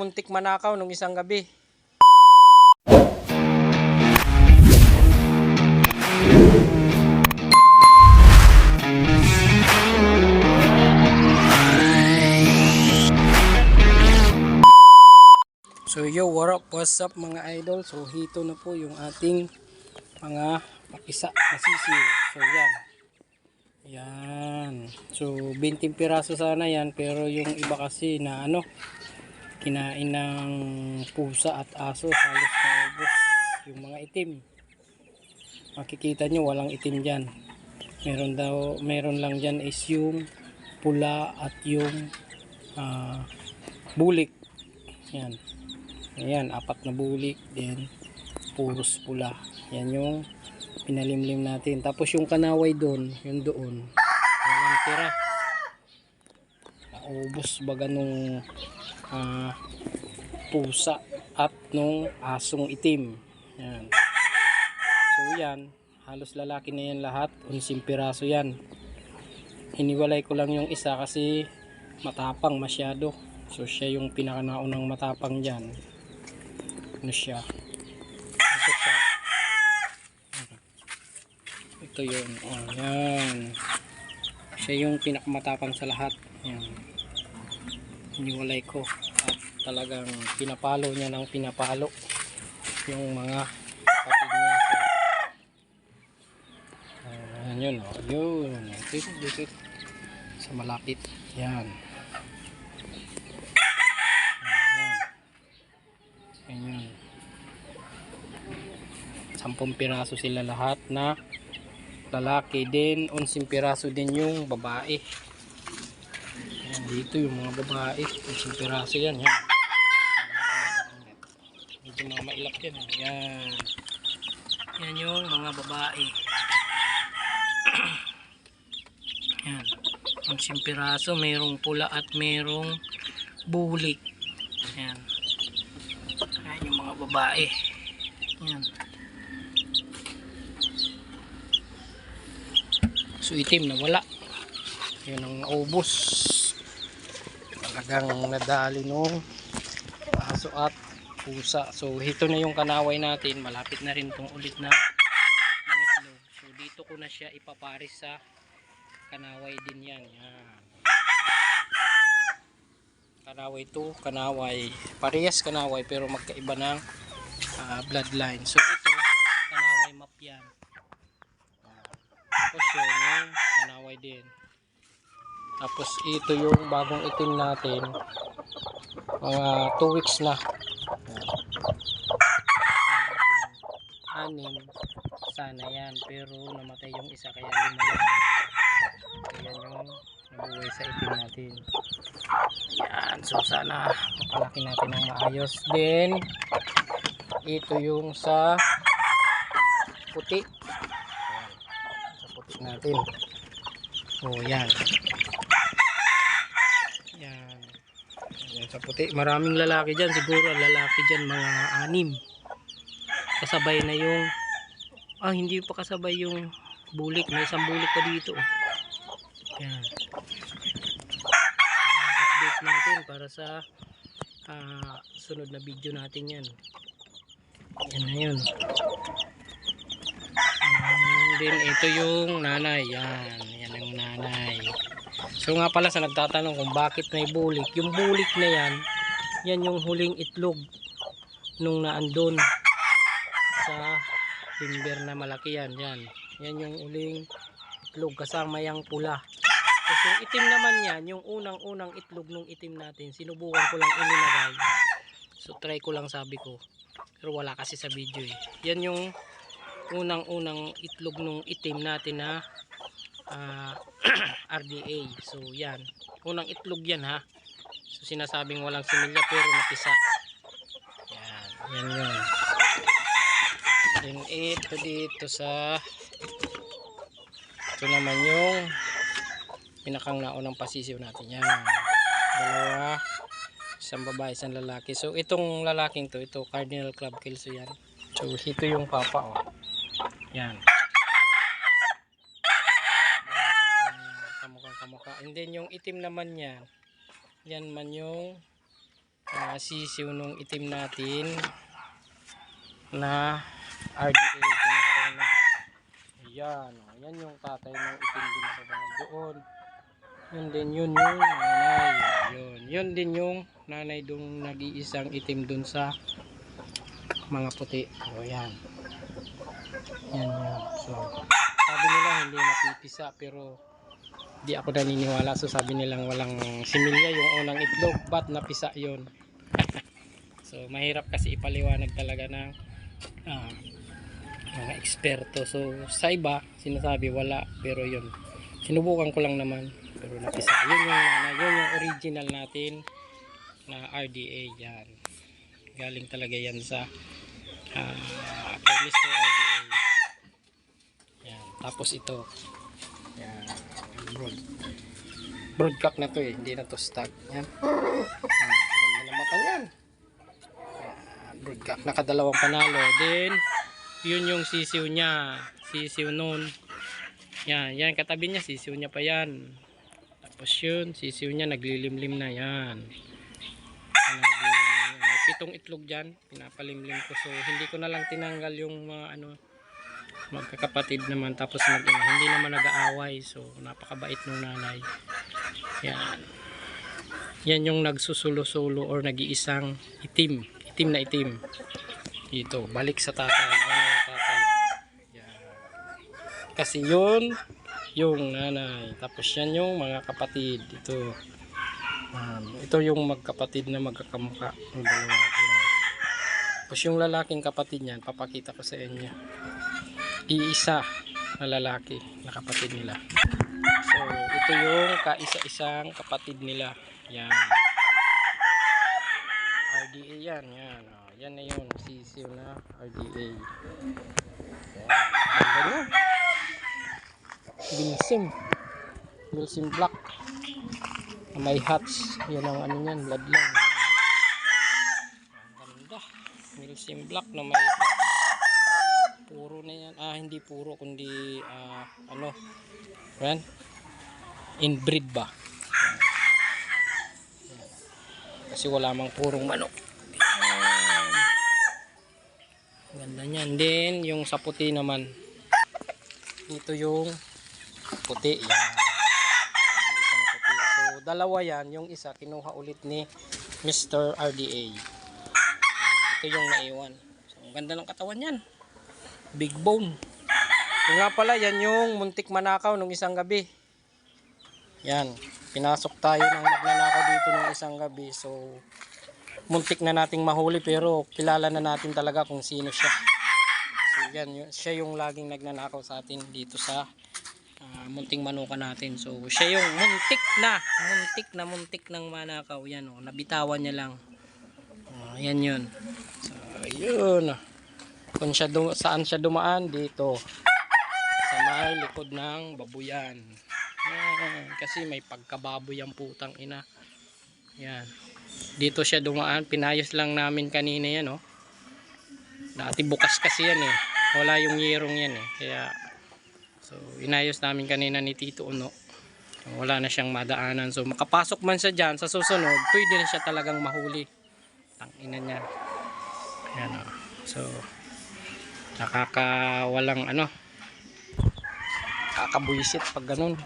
Muntik manakaw nung isang gabi. So yo, what's up mga idol? So hito na po yung ating mga pakisa na sisiw. So yan. Yan. So 20 piraso sana yan, pero yung iba kasi na kinain ng pusa at aso, halos naubos yung mga itim. Makikita nyo walang itim dyan. Meron lang dyan is yung pula at yung bulik. Yan. Ayan, 4 na bulik, then puros pula. Yan yung pinalimlim natin. Tapos yung kanaway doon, yung doon, walang tira. Naubos baga nung pusa at nung asong itim. Yan. So yan, halos lalaki na yan lahat. 11 piraso yan. Hiniwalay ko lang yung isa kasi matapang masyado. So siya yung pinakanaunang matapang dyan. Ano siya? Ito siya. Ito yun. Oh, yan. Siya yung pinakamatapang sa lahat. Yan. Hiniwalay ko. At talagang pinapalo niya ng pinapalo yung mga kapatid niya. So, yan yun. Oh, yun. Dito. Sa malapit. Yan. Ayan. 10 piraso sila lahat na lalaki, din 11 piraso din yung babae. Ayan, dito yung mga babae, 11 piraso yan. Yan. Medyo mga mailap yan. Ayan. Yan yung mga babae. Yan. 11 piraso, mayroong pula at mayroong bulik. Ayan. Ayan yung mga babae. Yan. So itim na wala. Yun ang naubos. Talagang nadali nung aso at pusa. So ito na yung kanaway natin. Malapit na rin itong ulit na itlog. So dito ko na siya ipaparis sa kanaway din yan. Yan. Kanaway to, kanaway. Parehas kanaway pero magkaiba ng bloodline. So ito, kanaway map yan. Tapos yun, yung kanaway din. Tapos ito yung bagong itim natin. Mga 2 weeks na. Anim. Sana yan. Pero namatay yung isa kaya 5 lang. Ayan yung nabuhay sa itim natin. Ayan. So sana mapalaki natin ng maayos. Then ito yung sa puti. Natin. Oh, yan. Yan. Yan sa puti. Maraming lalaki diyan, siguro lalaki diyan mga 6. Kasabay na yung hindi pa kasabay yung bulik. May isang bulik pa dito. Yan. Update natin para sa sunod na video natin yan. Yan na yun. Din ito yung nanay. Yan yung nanay. So nga pala sa nagtatanong kung bakit may bulik, yung bulik na yan yung huling itlog nung naandun sa timber na malaki yan. Yan yung huling itlog kasama yung pula. Tapos yung itim naman yan, yung unang itlog nung itim natin, sinubukan ko lang inilagay. So try ko lang, sabi ko, pero wala kasi sa video eh. Yan yung unang itlog nung itim natin na RDA. So yan, unang itlog yan ha. So sinasabing walang similya pero napisa. Yan yun. Then ito dito sa ito naman yung pinakang naunang pasisiw natin. Yan, dalawa, isang babae, isang lalaki. So itong lalaking to, ito Cardinal Club Kelso yan. So ito yung papa. Yan. Kamukha. And then yung itim naman yan man yung sisiw nung itim natin na RDA pinakauna. Ayan, oh, yan yung tatay ng itim din sa bahay doon. Yun din yun yung nanay. Yun din yung nanay dong nag-iisang itim dun sa mga puti. So yan. Yan yan. So sabi nila hindi napipisa pero di ako naniniwala. So sabi nilang walang similya yung unang itlog, but napisa yun. So mahirap kasi ipaliwanag talaga ng mga eksperto. So sa iba sinasabi wala, pero yun sinubukan ko lang naman, pero napisa. Yun yung nanay, yun yung original natin na RDA. Yan galing talaga yan sa Mr. RDA. Yan. Tapos ito yan, broadcock na to hindi na to stag. Yan, ganda na mata yan. Broadcock, nakadalawang panalo din. Yun yung sisiw niya, sisiw nun. Yan katabi niya, sisiw niya pa yan. Tapos yun, sisiw niya naglilimlim na yan. May 7 itlog dyan, pinapalimlim ko. So hindi ko na lang tinanggal yung mga magkakapatid naman, tapos hindi naman nag-aaway. So napakabait ng nanay. Yan yung nagsusulo-sulo or nag-iisang itim na itim. Dito, balik sa tatay. Kasi yun yung nanay, tapos yan yung mga kapatid. Ito yung magkapatid na magkakamukha ng dalawa. Tapos yung lalaking kapatid niyan, papakita ko sa inyo. Iisa na lalaki na kapatid nila. So ito yung kaisa-isang kapatid nila. Yan, RDA yan. Yan na yun, sisiw na RDA. Ganda nyo, Milsim black na may hats. Yan ang ano yan, bloodline. Ganda, Milsim black na may hats. Puro na yan, hindi puro kundi yan, inbreed ba, kasi wala mang purong manok. Ganda niyan. Then yung sa puti naman, ito yung puti. Yan, isang puti. So dalawa yan, yung isa kinuha ulit ni Mr. RDA. Ito yung naiwan. So ang ganda ng katawan yan, big bone. Yung nga pala, yan yung muntik manakaw nung isang gabi. Yan, pinasok tayo ng magnanakaw dito nung isang gabi. So muntik na nating mahuli, pero kilala na natin talaga kung sino siya. So yan, siya yung laging nagnanakaw sa atin dito sa munting manuka natin. So siya yung muntik ng manakaw. Yan nabitawan niya lang. Yan yun. So yun, kung siya saan siya dumaan, dito sa may likod ng babuyan. Kasi may pagkababoy ang putang ina. Yan, dito siya dumaan. Pinayos lang namin kanina yan. Dati bukas kasi yan wala yung yerong yan kaya so inayos namin kanina ni Tito Uno. Wala na siyang madaanan. So makapasok man siya dyan sa susunod, pwede na siya talagang mahuli. Tangina niya. Yan so nakakawalang kakabuisit pag ganun.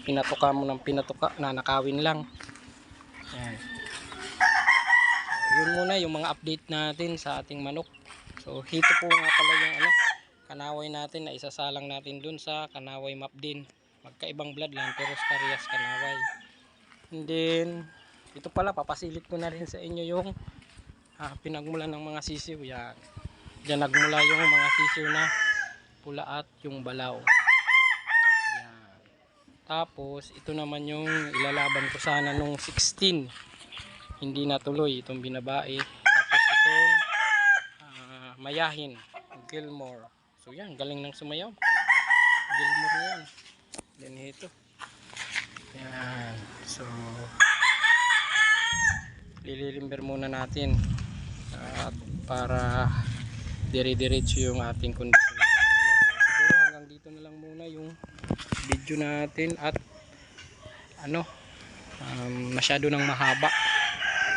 Pinatuka mo ng pinatuka, nanakawin lang. Yan. So, yun muna yung mga update natin sa ating manok. So hito po nga pala yung kanaway natin na isasalang natin dun sa kanaway map din. Magkaibang bloodline pero Starias kanaway. And then ito pala, papasilip ko na rin sa inyo yung pinagmulan ng mga sisiw. Yan, diyan nagmula yung mga sisiw na pula at yung balaw. Yan. Tapos ito naman yung ilalaban ko sana nung 16, hindi natuloy itong binabae. Tapos itong mayahin, Gilmore. So yan, galing ng sumayaw, Gilmore na yan. Then ito, yan. So lililimber muna natin para dire-diretso yung ating kondisyon sa kanila. So siguro hanggang dito na lang muna yung video natin at masyado nang mahaba.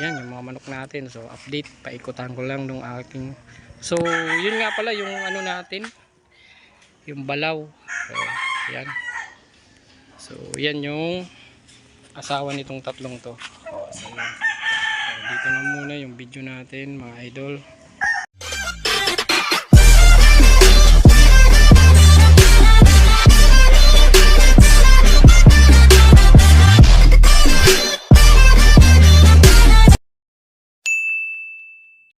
Yan yung mga manok natin. So update, paikutan ko lang nung aking. So yun nga pala yung ano natin, yung balaw. So yan. So yan yung asawa nitong tatlong to. So, yan. So, dito na muna yung video natin mga idol.